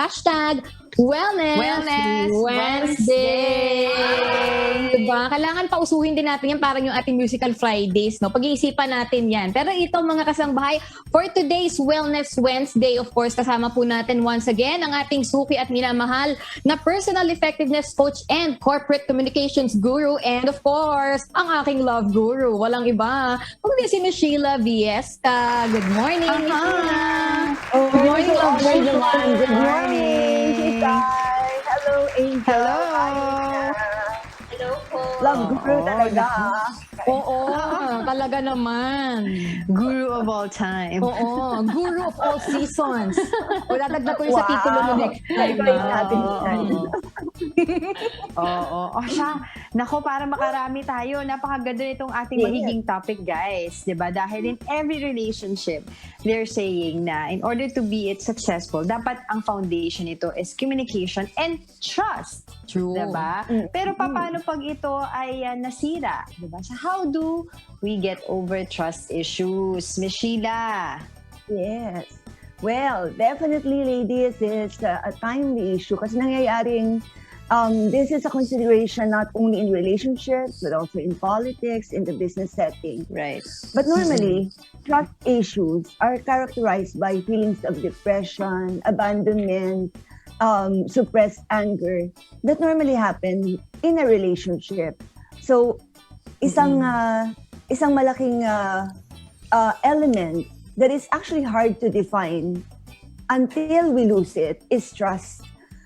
hashtag Wellness Wednesday. Diba? Kailangan pausuhin din natin yan, parang yung ating musical Fridays, no? Pag-iisipan natin yan. Pero ito mga kasangbahay, for today's Wellness Wednesday, of course, kasama po natin once again ang ating suki at minamahal na personal effectiveness coach and corporate communications guru, and of course, ang aking love guru. Walang iba, kundi si Miss Sheila Viesta. Good morning, Miss Sheila. Good morning, love guru. Good morning. Hello, Angel. Hello. Hello po. Love guru talaga. Oo, talaga naman. Guru of all time. Oo, guru of all seasons. O, dadagdag ko yung sa titulo mo next time. Ikaw yung natin yan. Oo. O siya, nako, para makarami tayo, napakaganda nitong ating magiging topic, guys. Diba? Dahil in every relationship, they're saying na in order to be it successful, dapat ang foundation nito is communication and trust. True. Diba? Pero paano pag ito ay nasira? Diba? So how do we get over trust issues? Miss Sheila? Yes. Well, definitely, ladies, it's a timely issue kasi nangyayaring this is a consideration not only in relationships but also in politics, in the business setting. Right. But normally, trust issues are characterized by feelings of depression, abandonment, suppressed anger that normally happen in a relationship. So, isang malaking element that is actually hard to define until we lose it is trust.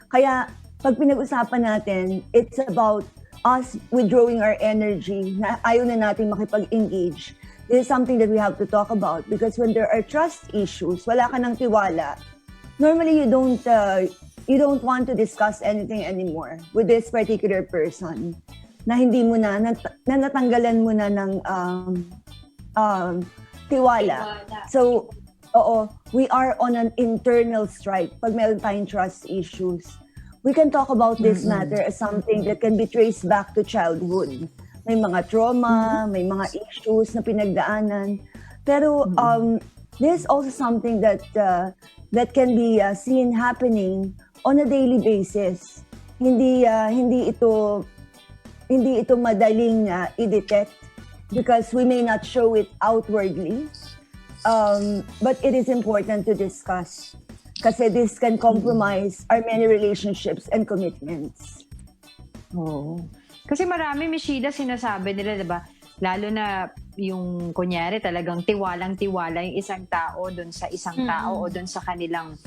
Kaya, pag pinag-usapan natin, it's about us withdrawing our energy na ayaw na natin makipag-engage. This is something that we have to talk about because when there are trust issues, wala ka ng tiwala, normally you don't want to discuss anything anymore with this particular person na hindi mo na natanggalan mo na ng tiwala. So, we are on an internal strike pag meron tayong trust issues. We can talk about this matter as something that can be traced back to childhood. May mga trauma, may mga issues na pinagdaanan. Pero this is also something that can be seen happening on a daily basis. Hindi ito madaling i-detect because we may not show it outwardly. But it is important to discuss kasi this can compromise our many relationships and commitments. Oo. Kasi marami, Miss Sheila, sinasabi nila, diba? Lalo na yung, kunyari, talagang tiwalang-tiwala yung isang tao dun sa isang tao o dun sa kanilang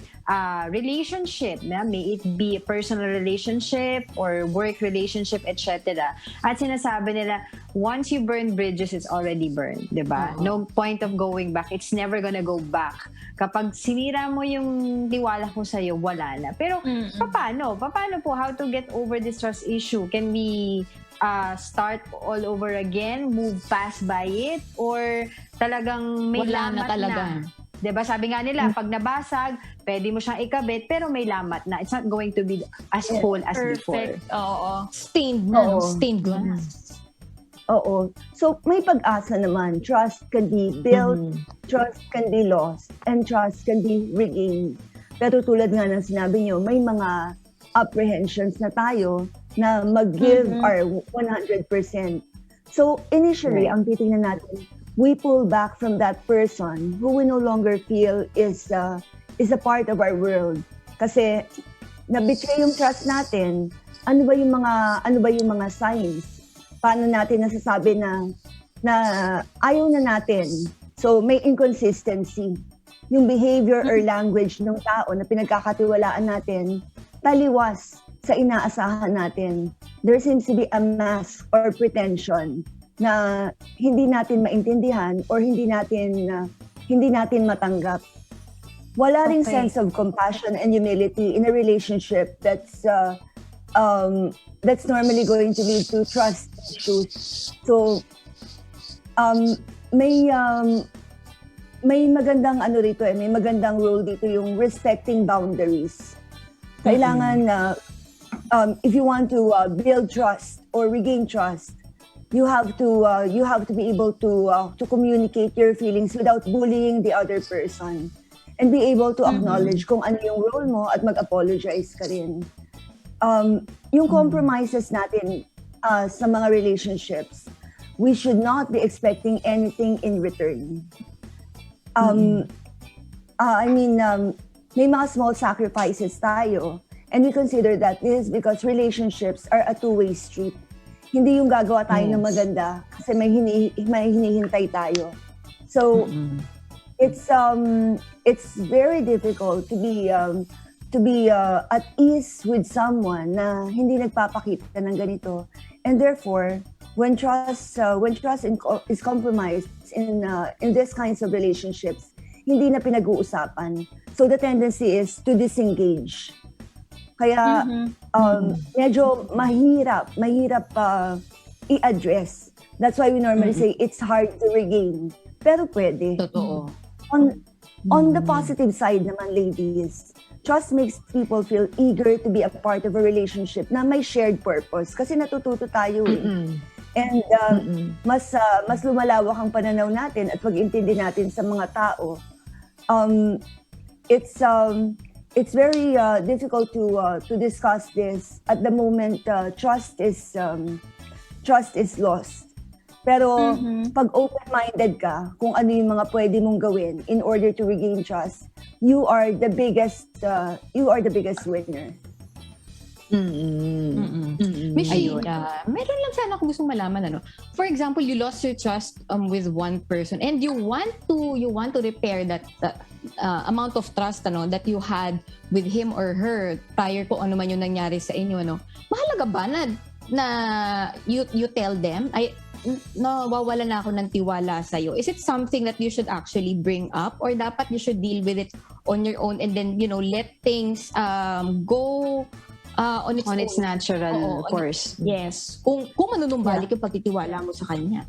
relationship. May it be a personal relationship or work relationship, etc. At sinasabi nila, once you burn bridges, it's already burned. Diba? No point of going back. It's never gonna go back. Kapag sinira mo yung tiwala ko sa'yo, wala na. Pero paano? Paano po? How to get over this trust issue? Can we start all over again, move past by it, or talagang may Wala na lamat talaga. na? Diba? Sabi nga nila, pag nabasag, pwede mo siyang ikabit, pero may lamat na. It's not going to be as whole as before. Perfect. Oo. Stained na, no? Oo. Stained glass. Oo. So, may pag-asa naman. Trust can be built, trust can be lost, and trust can be regained. Pero tulad nga ng sinabi niyo, may mga apprehensions na tayo na mag-give our 100%. So, initially, ang titingnan natin, we pull back from that person who we no longer feel is a part of our world. Kasi, na-betray yung trust natin, ano ba yung mga signs? Paano natin nasasabi na ayaw na natin? So, may inconsistency. Yung behavior or language ng tao na pinagkakatiwalaan natin, taliwas sa inaasahan natin. There seems to be a mask or pretension na hindi natin maintindihan or hindi natin matanggap. Wala ring sense of compassion and humility in a relationship that's normally going to lead to trust issues. So, may magandang may magandang role dito yung respecting boundaries. Kailangan if you want to build trust or regain trust, you have to be able to communicate your feelings without bullying the other person. and be able to acknowledge kung ano yung role mo at mag-apologize ka rin. Yung compromises natin sa mga relationships, we should not be expecting anything in return. May mga small sacrifices tayo, and we consider that this is because relationships are a two-way street. Hindi yung gagawa tayo ng maganda kasi may hinihintay tayo. So it's very difficult to be at ease with someone na hindi nagpapakita ng ganito, and therefore when trust is compromised in these kinds of relationships, hindi na pinag-uusapan. So the tendency is to disengage. Kaya medyo mahirap i-address. That's why we normally say it's hard to regain. Pero pwede. Totoo. On the positive side naman, ladies, trust makes people feel eager to be a part of a relationship na may shared purpose. Kasi natututo tayo eh. And mas lumalawak ang pananaw natin at pag-intindi natin sa mga tao. It's very difficult to discuss this at the moment. Trust is lost. Pero pag open-minded ka kung ano yung mga pwede mong gawin in order to regain trust, you are the biggest winner. Mishida, meron lang sana ako gustong malaman, for example, you lost your trust with one person and you want to repair that amount of trust that you had with him or her prior kung ano man yung nangyari sa inyo, mahalaga ba na you tell them, nawawala na ako ng tiwala sa'yo? Is it something that you should actually bring up, or dapat you should deal with it on your own and then let things go on its natural course? Yes. Kung manunumbalik yung pagtitiwala mo sa kanya.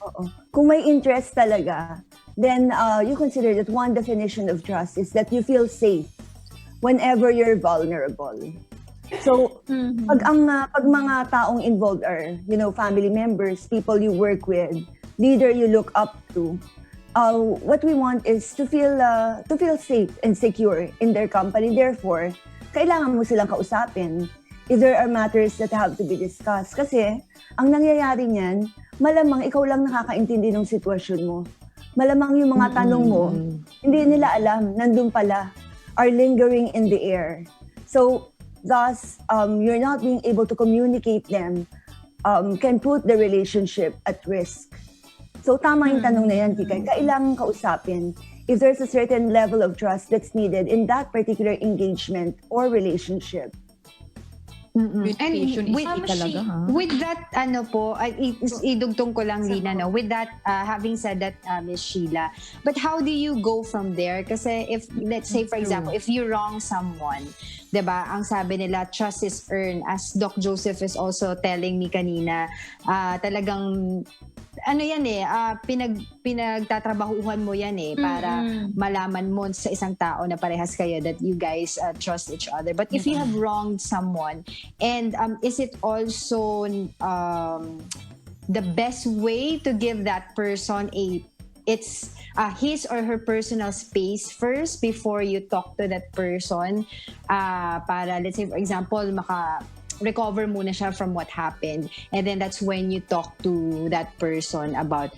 Oo. Kung may interest talaga, then you consider that one definition of trust is that you feel safe whenever you're vulnerable. So, pag mga taong involved are, family members, people you work with, leader you look up to, what we want is to feel safe and secure in their company. Therefore, kailangan mo silang kausapin if there are matters that have to be discussed. Kasi, ang nangyayari niyan, malamang ikaw lang nakakaintindi ng sitwasyon mo. Malamang yung mga tanong mo, hindi nila alam, nandun pala, are lingering in the air. So, thus, you're not being able to communicate them, can put the relationship at risk. So, tama yung tanong na yan, Kikay. Kailangan kausapin if there's a certain level of trust that's needed in that particular engagement or relationship. And with that, idugtong ko lang, Lina, with that, having said that, Ms. Sheila, but how do you go from there? Kasi if, let's say, for example, if you wrong someone, diba, ang sabi nila, trust is earned. As Doc Joseph is also telling me kanina, talagang, pinagtatrabahuhan mo yan para malaman mo sa isang tao na parehas kayo that you guys trust each other. But if you have wronged someone, and is it also the best way to give that person his or her personal space first before you talk to that person, para, let's say, for example, recover muna siya from what happened, and then that's when you talk to that person about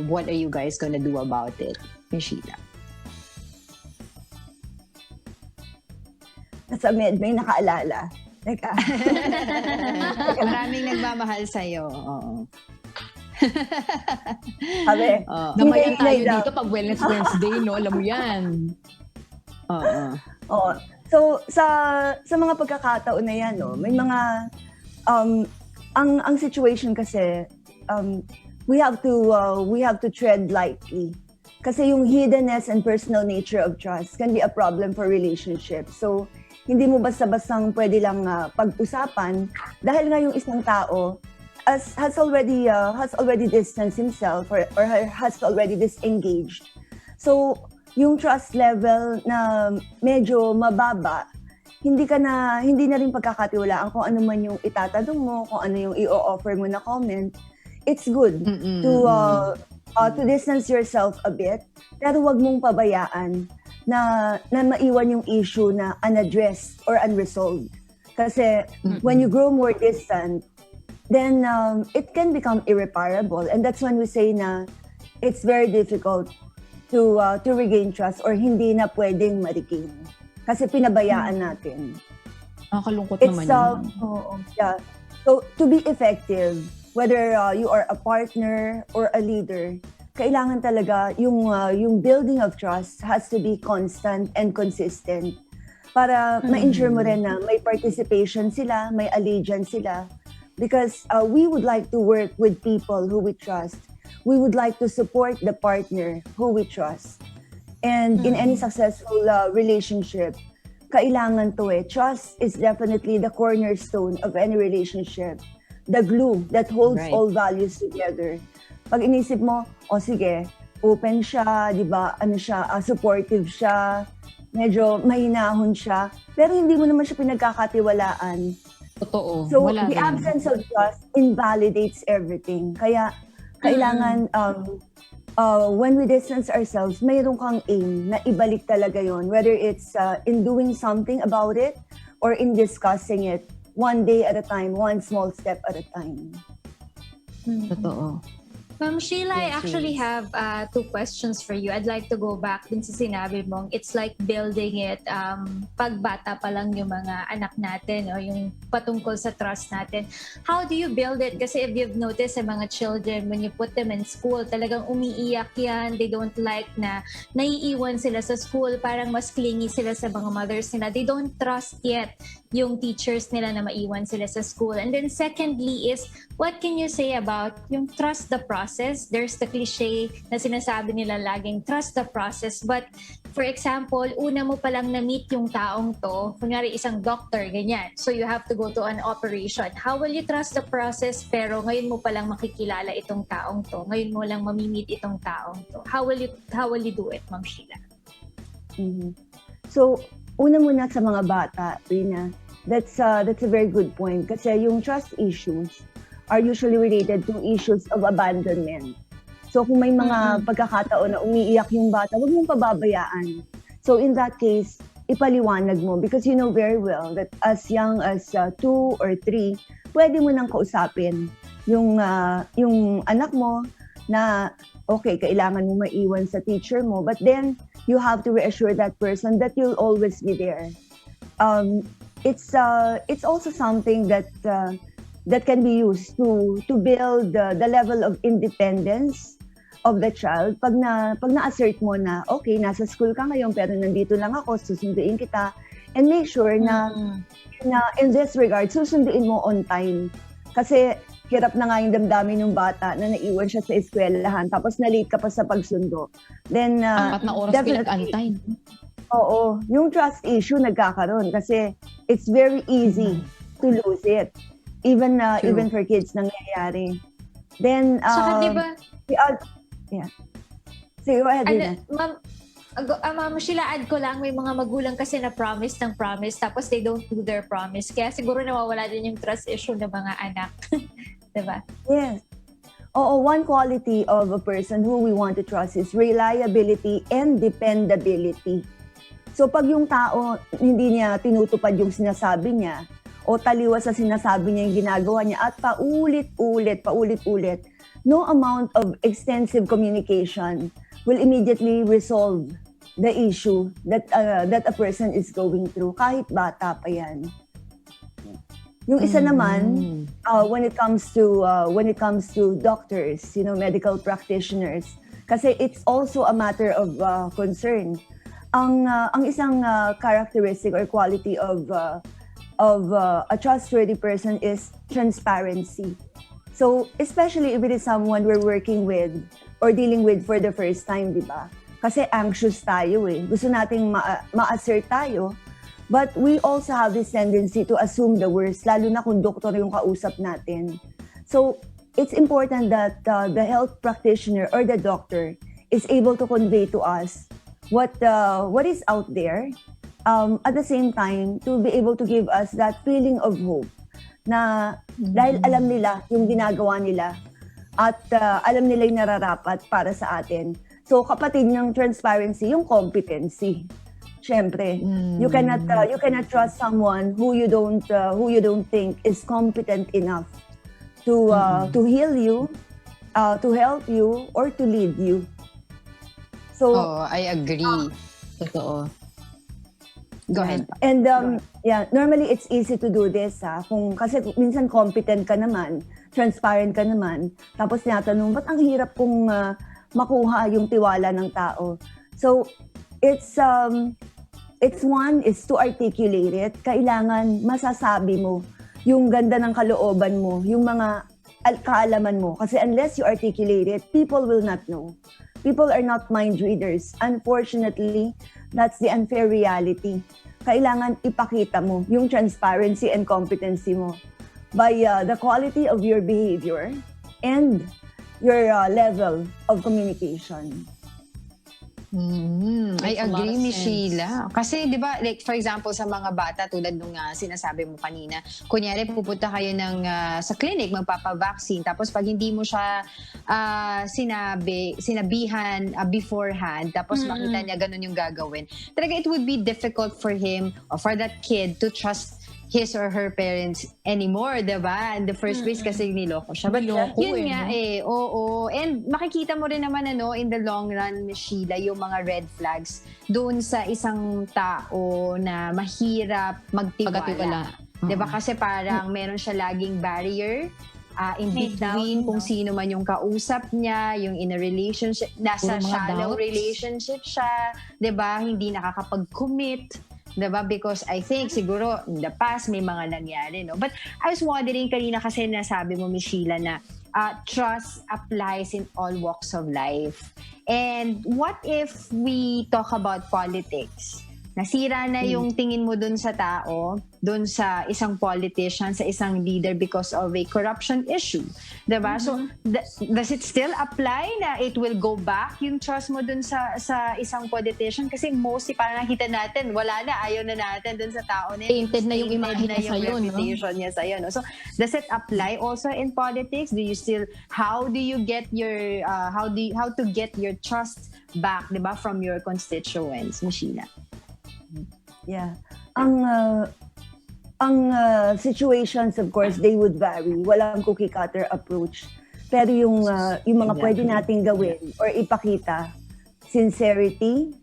what are you guys gonna do about it, Mishida? Nasa may nakaalala. Maraming nagmamahal sa'yo. Oo. Sabi, namayan tayo dito pag Wednesday, alam mo yan. Oo. So, sa mga pagkakataon na yan, may mga, ang situation kasi, we have to tread lightly. Kasi yung hiddenness and personal nature of trust can be a problem for relationships. So, hindi mo basta-bastang pwede lang pag-usapan dahil nga yung isang tao has already distanced himself or has already disengaged. So, yung trust level na medyo mababa, hindi na rin pagkakatiwalaan kung ano man yung itatanong mo, kung ano yung i-offer mo na comment. It's good to distance yourself a bit, pero wag mong pabayaan na maiwan yung issue na unaddressed or unresolved. Kasi when you grow more distant, then it can become irreparable. And that's when we say na it's very difficult to regain trust or hindi na pwedeng ma-regain. Kasi pinabayaan natin. Nakakalungkot It's, naman yun. yeah. So, to be effective, whether you are a partner or a leader, kailangan talaga yung building of trust has to be constant and consistent para ma-ensure mo rin na may participation sila, may allegiance sila. Because we would like to work with people who we trust. We would like to support the partner who we trust. And in any successful relationship, kailangan to eh. Trust is definitely the cornerstone of any relationship. The glue that holds Right. all values together. Pag inisip mo, sige, open siya, di ba, supportive siya, medyo mahinahon siya, pero hindi mo naman siya pinagkakatiwalaan. Totoo. So, Wala the rin. absence of trust invalidates everything. Kaya, kailangan, when we distance ourselves, mayroon kang aim na ibalik talaga yon, whether it's in doing something about it or in discussing it one day at a time, one small step at a time. Totoo. Ma'am Sheila, I Yes, actually yes. have 2 questions for you. I'd like to go back dun sa sinabi mong it's like building it pagbata pa lang yung mga anak natin o yung patungkol sa trust natin. How do you build it? Kasi if you've noticed sa mga children, when you put them in school, talagang umiiyak yan. They don't like na naiiwan sila sa school. Parang mas clingy sila sa mga mothers nila. They don't trust yet yung teachers nila na maiwan sila sa school. And then secondly is, what can you say about yung trust the process? There's the cliche na sinasabi nila laging, trust the process. But for example, una mo palang na-meet yung taong to, kunyari isang doctor, ganyan. So you have to go to an operation. How will you trust the process? Pero ngayon mo palang makikilala itong taong to. Ngayon mo lang mamimit itong taong to. How will you do it, Ma'am Sheila? So, una muna sa mga bata, Rina, that's a very good point. Kasi yung trust issues are usually related to issues of abandonment. So kung may mga pagkakataon na umiiyak yung bata, huwag mong pababayaan. So in that case, ipaliwanag mo because you know very well that as young as 2 or 3, pwede mo nang kausapin yung anak mo na okay, kailangan mo maiwan sa teacher mo, but then you have to reassure that person that you'll always be there. It's also something that can be used to build the level of independence of the child. Pag na-assert mo na, okay, nasa school ka ngayon pero nandito lang ako, susunduin kita. And make sure na in this regard, susunduin mo on time. Kasi hirap na nga yung damdamin ng bata na naiwan siya sa eskwelahan tapos na-late ka pa sa pagsundo. Then, Apat na oras pinag-antay. Oo, yung trust issue nagkakaroon kasi it's very easy to lose it. Even for kids nangyayari. Then, Saka diba, yeah. So, go ahead, Rina. Ma'am Sheila, add ko lang, may mga magulang kasi na promise ng promise tapos they don't do their promise. Kaya siguro nawawala din yung trust issue ng mga anak. Diba? Yes. Oo, one quality of a person who we want to trust is reliability and dependability. So, pag yung tao, hindi niya tinutupad yung sinasabi niya, o taliwas sa sinasabi niya yung ginagawa niya, at paulit-ulit, no amount of extensive communication will immediately resolve the issue that a person is going through, kahit bata pa yan. Yung isa naman, when it comes to doctors, medical practitioners, kasi it's also a matter of concern. Ang isang characteristic or quality of a trustworthy person is transparency. So, especially if it is someone we're working with or dealing with for the first time, di ba? Kasi anxious tayo eh. Gusto nating ma-assert tayo. But we also have this tendency to assume the worst, lalo na kung doktor yung kausap natin. So, it's important that the health practitioner or the doctor is able to convey to us what is out there. At the same time, to be able to give us that feeling of hope na dahil alam nila yung ginagawa nila at alam nila yung nararapat para sa atin, So kapatid ng transparency, yung competency. Siyempre, you cannot trust someone who you don't think is competent enough to heal you, to help you, or to lead you. So I agree. Totoo. Go ahead. And normally it's easy to do this kasi minsan competent ka naman, transparent ka naman, tapos tinatanong, ba't ang hirap kong makuha yung tiwala ng tao? So it's one is to articulate it. Kailangan masasabi mo yung ganda ng kalooban mo, yung mga kaalaman mo. Kasi unless you articulate it, people will not know. People are not mind readers. Unfortunately, that's the unfair reality. Kailangan ipakita mo yung transparency and competency mo by the quality of your behavior and your level of communication. I Makes a lot agree, of Miss sense. Sheila. Kasi, di ba, like, for example, sa mga bata, tulad nung sinasabi mo kanina, kunyari, pupunta kayo sa clinic, magpapavaccine, tapos pag hindi mo siya sinabihan beforehand, tapos makita niya ganun yung gagawin, talaga it would be difficult for him or for that kid to trust his or her parents anymore, diba? In the first place kasi niloko siya. But Niloko yun eh, nga no? oo. And makikita mo rin naman in the long run, Miss Sheila, yung mga red flags doon sa isang tao na mahirap magtiwala. Pagkatiwala. Diba? Kasi parang meron siya laging barrier in May between doubt, kung no? sino man yung kausap niya, yung in a relationship, nasa Puro mga shallow doubts. relationship siya, 'di ba? Hindi nakakapag-commit, 'di ba? Because I think siguro in the past may mga nangyari, no? But I was wondering kanina kasi nasabi mo, Miss Sheila, na trust applies in all walks of life. And what if we talk about politics? Nasira na yung tingin mo dun sa tao, dun sa isang politician, sa isang leader because of a corruption issue. Diba? So, does it still apply na it will go back yung trust mo dun sa isang politician? Kasi mostly parang nakita natin, wala na, ayaw na natin dun sa tao na yun. Tainted na yung image niya yung sa'yo, no? reputation niya sa'yo, no? So, does it apply also in politics? How do you get your, how to get your trust back, diba, from your constituents, Miss Sheila? Yeah. Ang situations, of course, they would vary. Walang cookie cutter approach. Pero yung mga pwede nating gawin or ipakita, sincerity,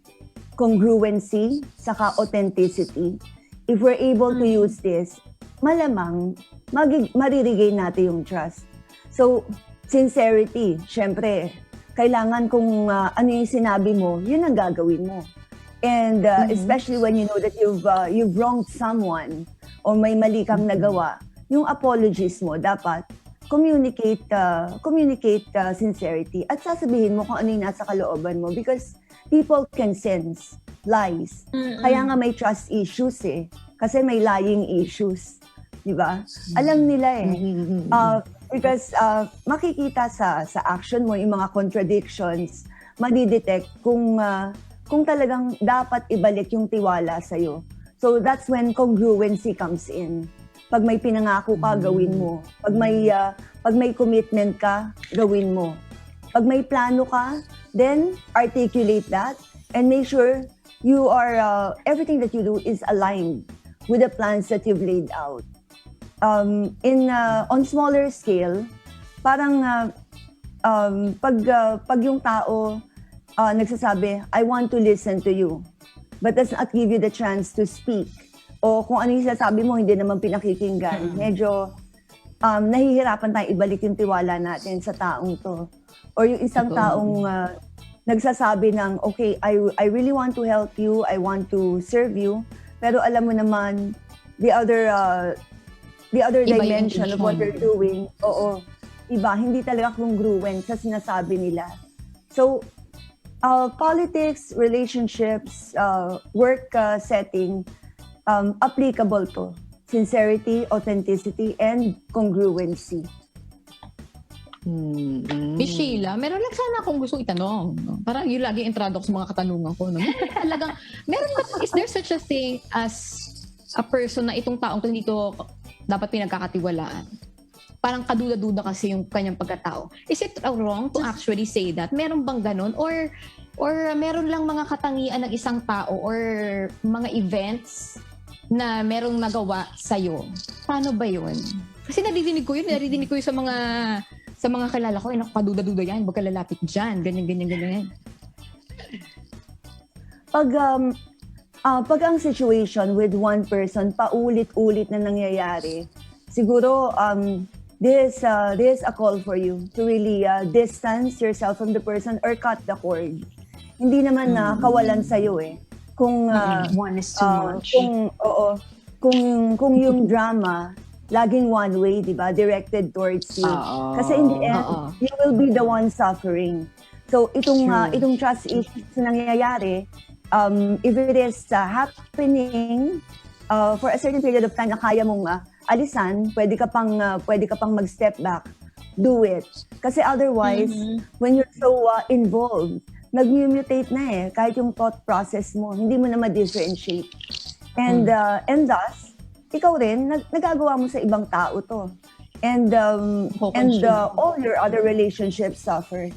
congruency, saka authenticity. If we're able to use this, malamang mariregain natin yung trust. So, sincerity, syempre, kailangan kung ano yung sinabi mo, yun ang gagawin mo. And especially when you know that you've wronged someone or may mali kang nagawa, yung apologies mo dapat communicate sincerity at sasabihin mo kung ano yung nasa kalooban mo because people can sense lies. Kaya nga may trust issues kasi may lying issues, di ba? Alam nila because makikita sa action mo yung mga contradictions, madidetect kung talagang dapat ibalik yung tiwala sa'yo. So that's when congruency comes in. Pag may pinangako ka, gawin mo. Pag may commitment ka, gawin mo. Pag may plano ka, then articulate that and make sure you are everything that you do is aligned with the plans that you've laid out. On smaller scale, parang pag yung tao nagsasabi, I want to listen to you, but does not give you the chance to speak. O kung ano yung sasabi mo, hindi naman pinakikinggan. Medyo nahihirapan tayo ibalik yung tiwala natin sa taong to. Or yung isang taong nagsasabi ng, okay, I really want to help you, I want to serve you, pero alam mo naman, the other dimension of what they're doing, iba, hindi talaga congruent sa sinasabi nila. So, politics, relationships, work setting, applicable to. Sincerity, authenticity, and congruency. Miss Sheila, meron lang sana akong gustong itanong. No? Parang yung lagi introduce sa mga katanungan ko. No? Is there such a thing as a person na itong taong to hindi to dapat pinagkakatiwalaan? parang kaduda-duda kasi yung kanyang pagkatao. Is it wrong to actually say that? Meron bang ganun? Or meron lang mga katangian ng isang tao or mga events na merong nagawa sa'yo? Paano ba yun? Kasi narinig ko yun sa mga kilala ko, paduda-duda yan, huwag ka lalapit dyan, ganyan. Pag ang situation with one person paulit-ulit na nangyayari, siguro this is a call for you to really distance yourself from the person or cut the cord. Hindi naman na kawalan sa'yo eh. Kung one is too much. Kung yung drama laging one way, di ba? Directed towards you. Kasi in the end, you will be the one suffering. So itong trust issues na nangyayari, if it is happening for a certain period of time na kaya mong alisan, pwede ka pang mag-step back, do it. Kasi otherwise, when you're so involved, nag-mutate na eh, kahit yung thought process mo, hindi mo na ma-differentiate. And thus, ikaw rin, nagagawa mo sa ibang tao to. And all your other relationships suffer.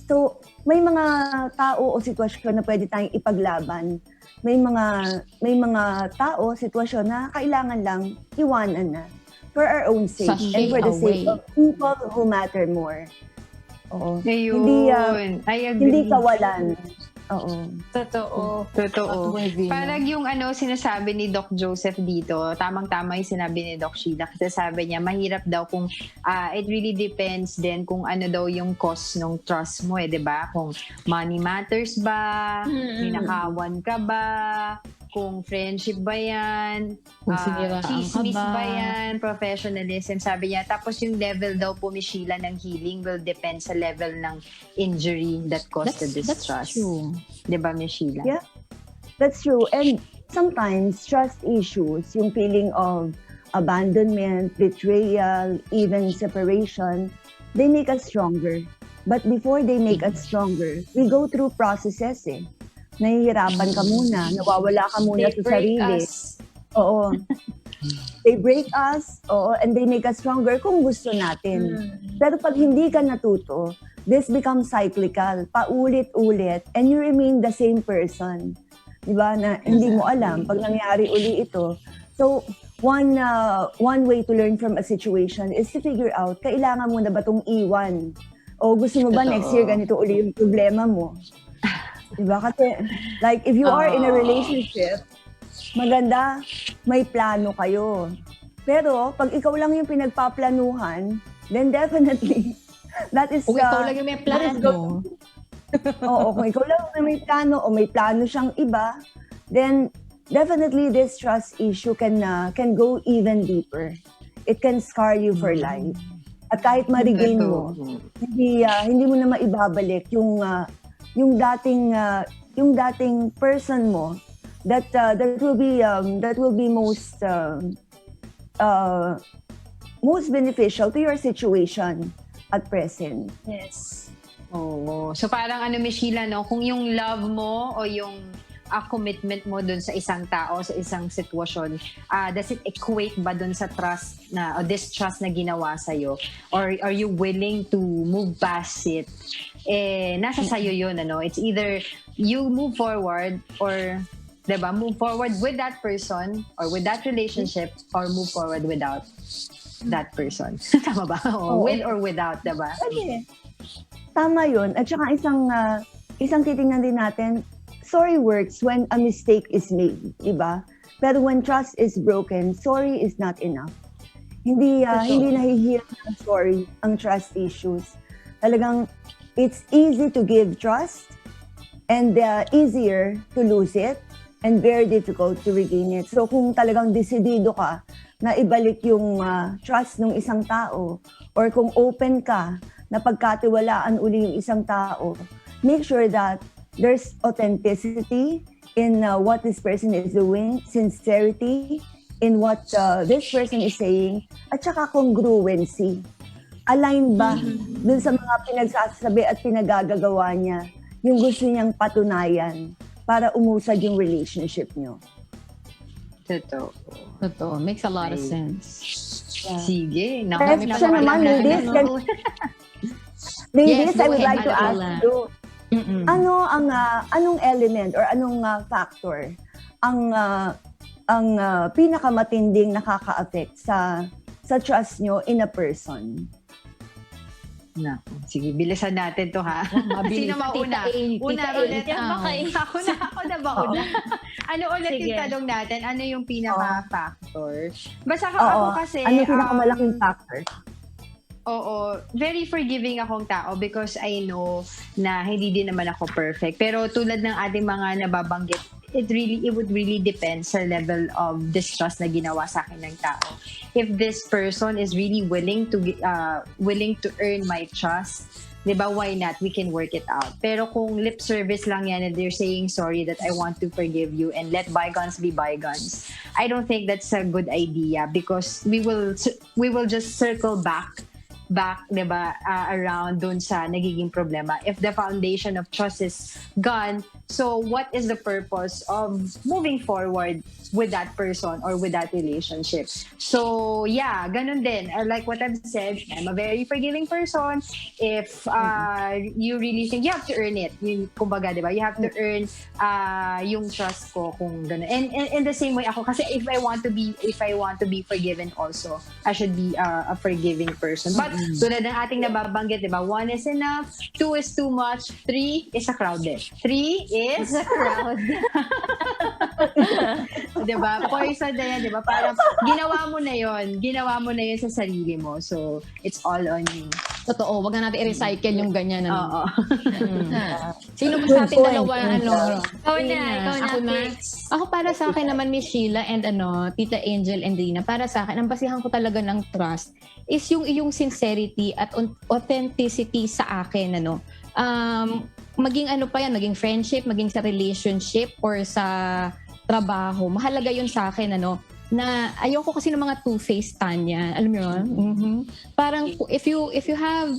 So, may mga tao o sitwasyon na pwede tayong ipaglaban. May mga tao, sitwasyon na kailangan lang iwanan na for our own sake and for the sake of people who matter more. Oo. Ayun. I agree. Hindi kawalan. Oo. Totoo. Parang yung sinasabi ni Doc Joseph dito, tamang-tama yung sinabi ni Doc Sheila. Kasi sabi niya, mahirap daw kung it really depends din kung ano daw yung cost ng trust mo di ba? Kung money matters ba, ninakawan ka ba, kung friendship ba yan, chismis ba yan, professionalism, sabi niya. Tapos yung level daw po, Miss Sheila, ng healing will depend sa level ng injury that caused the distrust. That's true. Diba, Miss Sheila? Yeah, that's true. And sometimes, trust issues, yung feeling of abandonment, betrayal, even separation, they make us stronger. But before they make us stronger, we go through processes nahihirapan ka muna, nawawala ka muna sa sarili. Oo. They break us, and they make us stronger kung gusto natin. Pero pag hindi ka natuto, this becomes cyclical, paulit-ulit, and you remain the same person. Diba? Na hindi mo alam pag nangyari uli ito. So, one way to learn from a situation is to figure out, kailangan mo na ba itong iwan? O gusto mo ba next year ganito uli yung problema mo? Diba? Kasi, like, if you are in a relationship, maganda, may plano kayo. Pero, pag ikaw lang yung pinagpaplanuhan, then definitely, that is... Kung ikaw lang yung may plano. Oo, kung ikaw lang yung may plano o may plano siyang iba, then definitely this trust issue can go even deeper. It can scar you for life. At kahit ma-regain mo, hindi mo na maibabalik yung dating person mo that will be most beneficial to your situation at present. Yes. Oo. So parang Miss Sheila, kung yung love mo o yung commitment mo dun sa isang tao, sa isang sitwasyon, does it equate ba dun sa trust o distrust na ginawa sa'yo? Or are you willing to move past it? Nasa sa'yo yun, It's either you move forward or, diba, move forward with that person or with that relationship or move forward without that person. Tama ba? With or without, diba? Okay. Tama yun. At saka isang titingnan din natin, sorry works when a mistake is made, diba? Pero when trust is broken, sorry is not enough. Hindi nahihirap ng sorry ang trust issues. Talagang it's easy to give trust and easier to lose it and very difficult to regain it. So kung talagang desidido ka na ibalik yung trust ng isang tao or kung open ka na pagkatiwalaan uli yung isang tao, make sure that there's authenticity in what this person is doing, sincerity in what this person is saying, at saka congruency. Align ba dun sa mga pinagsasabi at pinagagagawa niya yung gusto niyang patunayan para umusad yung relationship niyo? Totoo. Makes a lot of sense. Sige. Naku, Question naman, ladies. Ladies, Yes, go I would ahead, like to Ate ask Lola. you, Mm-mm. anong element or anong factor ang pinakamatinding nakaka-affect sa trust nyo in a person? Naku, sige, bilisan natin to ha. Mabilis. Sino mauna? Una, Tita Rolet. Amy, Ako na ba una? Ano ulit Sige. yung tanong natin? Ano yung pinaka-factor? Basta ako Oo. kasi... Ano pinakamalaking factor? Oo, very forgiving akong tao because I know na hindi din naman ako perfect. Pero tulad ng ating mga nababanggit, it would really depend sa level of distrust na ginawa sa akin ng tao. If this person is really willing to earn my trust, 'di ba, why not? We can work it out. Pero kung lip service lang yan and they're saying sorry that I want to forgive you and let bygones be bygones, I don't think that's a good idea because we will just circle back, 'di ba, around dun sa nagiging problema. If the foundation of trust is gone, so what is the purpose of moving forward with that person or with that relationship? So, yeah, ganun din. Like what I've said, I'm a very forgiving person. If you really think you have to earn it, kumbaga, 'di ba? You have to earn yung trust ko kung ganun. And in the same way ako kasi if I want to be forgiven also, I should be a forgiving person. But tulad ng ating nababanggit, 'di ba? 1 is enough, 2 is too much, 3 is a crowded. 3 is a crowd. 'di ba? Poison na yan, 'di ba? Parang ginawa mo na 'yon sa sarili mo. So, it's all on you. Totoo, wag na natin i-recycle yung ganyan. Oo. Sino ba sa ating Good point. dalawa, Ikaw na, Ako na. Ako para sa akin naman, Miss Sheila and Tita Angel and Rina, para sa akin, ang basihan ko talaga ng trust is yung iyong sincerity at authenticity sa akin, maging maging friendship, maging sa relationship or sa trabaho. Mahalaga yun sa akin, na ayoko kasi ng mga two-faced Tanya. Alam mo yun? Mm-hmm. Parang if you have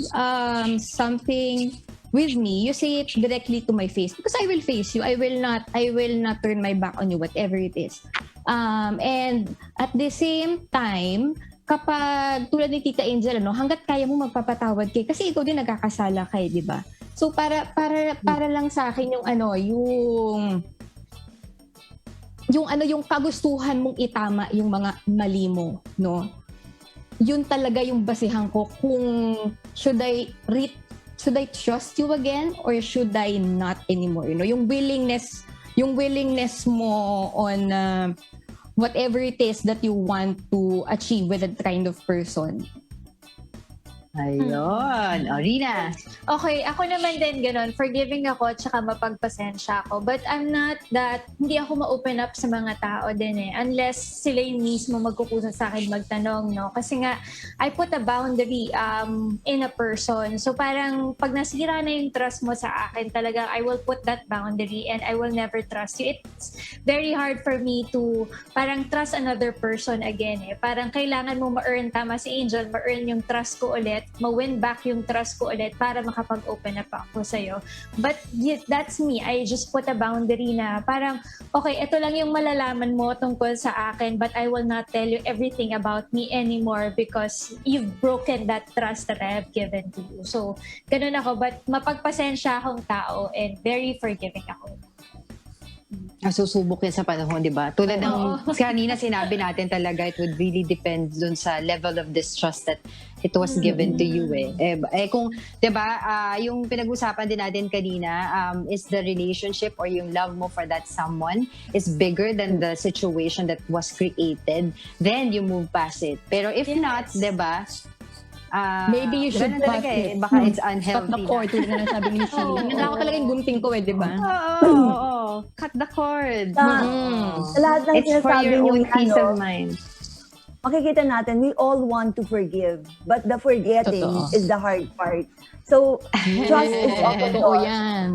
something with me, you say it directly to my face because I will face you. I will not turn my back on you, whatever it is. And at the same time, kapag tulad ni Tita Angel, hanggat kaya mo magpapatawad kay kasi ikaw din nagkakasala kay, 'di ba? So para lang sa akin yung kagustuhan mong itama yung mga mali mo, no? Yun talaga yung basihan ko kung should I trust you again or should I not anymore? Yung willingness mo on whatever it is that you want to achieve with that kind of person. Ayun. Rina. Okay, ako naman din ganun. Forgiving ako at saka mapagpasensya ako. But I'm not hindi ako ma-open up sa mga tao din unless sila yung mismo magkukusa sa akin magtanong, no? Kasi nga, I put a boundary in a person. So parang pag nasira na yung trust mo sa akin, talagang I will put that boundary and I will never trust you. It's very hard for me to parang trust another person again. Parang kailangan mo ma-earn, tama si Angel, ma-earn yung trust ko ulit, ma-win back yung trust ko ulit para makapag-open up ako sa'yo. But that's me. I just put a boundary na parang, okay, ito lang yung malalaman mo tungkol sa akin but I will not tell you everything about me anymore because you've broken that trust that I have given to you. So, ganun ako. But mapagpasensya akong tao and very forgiving ako. Susubok yan sa panahon, di ba? Tulad ng kanina sinabi natin talaga, it would really depend dun sa level of distrust that it was given to you kung, di ba, yung pinag-usapan din natin kanina is the relationship or yung love mo for that someone is bigger than the situation that was created, then you move past it. Pero if not, di ba, maybe you should cut it. Baka it's unhealthy. Cut the cord, tulad na sabi ni Sheila. Nandang ako talaga yung gunting ko di ba? Oo. Cut the cord. Sa lahat ng It's for sinasabi your niyo, own peace of mind. makikita natin, we all want to forgive, but the forgetting Totoo. is the hard part. So, trust is often Totoo lost. yan.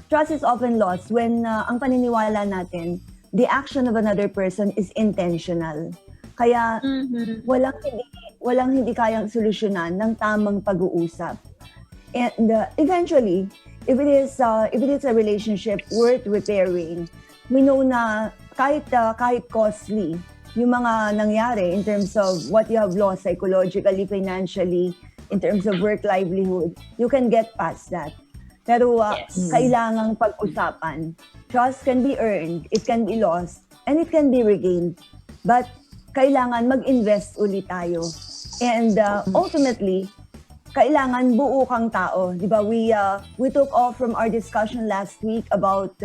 Trust is often lost when ang paniniwala natin, the action of another person is intentional. Kaya, walang hindi kayang solusyonan ng tamang pag-uusap. And eventually, if it is a relationship worth repairing, we know na kahit costly, yung mga nangyari in terms of what you have lost psychologically, financially, in terms of work livelihood, you can get past that. Pero kailangang pag-usapan. Trust can be earned, it can be lost, and it can be regained. But kailangan mag-invest ulit tayo. And ultimately, kailangan buo kang tao. Di ba? We took off from our discussion last week about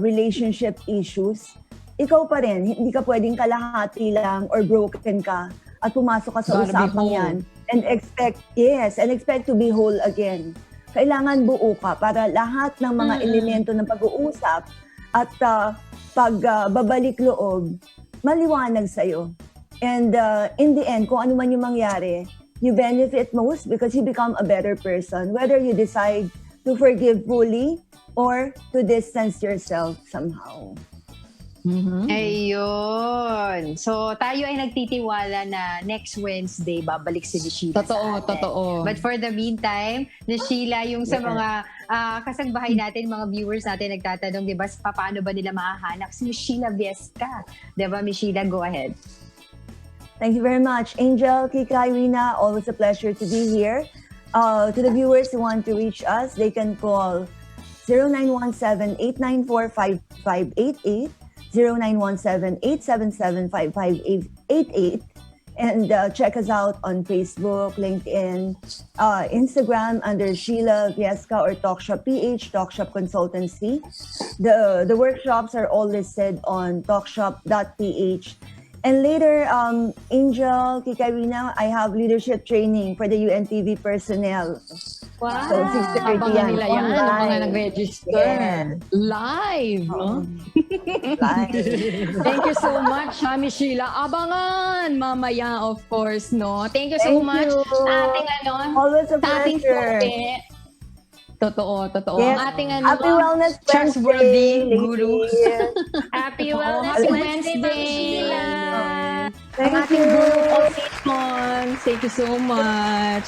relationship issues. Ikaw pa rin, hindi ka pwedeng kalahati lang or broken ka at pumasok ka sa usapang yan and expect to be whole again. Kailangan buo ka para lahat ng mga elemento ng pag-uusap at pagbabalik loob, maliwanag sa'yo. And in the end, kung ano man yung mangyari, you benefit most because you become a better person, whether you decide to forgive fully or to distance yourself somehow. Ayun. So, tayo ay nagtitiwala na next Wednesday, babalik si Sheila sa atin. Totoo. But for the meantime, na Sheila, yung sa mga kasangbahay natin, mga viewers natin nagtatanong, di ba, paano ba nila mahahanap si Sheila Viesca? Di ba, Miss Sheila, go ahead. Thank you very much. Angel, Kika, Irina, always a pleasure to be here. To the viewers who want to reach us, they can call 0917-894-5588, 0917-877-5588, and check us out on Facebook, LinkedIn, Instagram under Sheila Viesca or Talkshop PH, Talkshop Consultancy. The workshops are all listed on talkshop.ph. And later, Angel, Kikarina, I have leadership training for the UNTV personnel. Wow. So, 6:30 Abangan nila yan. online. Abangan nag-register. Yeah. Live, no? Bye. Thank you so much, Miss Sheila. Abangan mamaya, of course, no? Thank you so Thank much. you. Ating Always a sa ating pleasure. topic. Totoo. Yes. Ang ating Happy Wellness trustworthy Wednesday, guru. ladies. Happy Oo, Wellness happy Wednesday, Ma'am Wednesday. Sheila. Ang Thank ating you. group of 6 months. Thank you so much.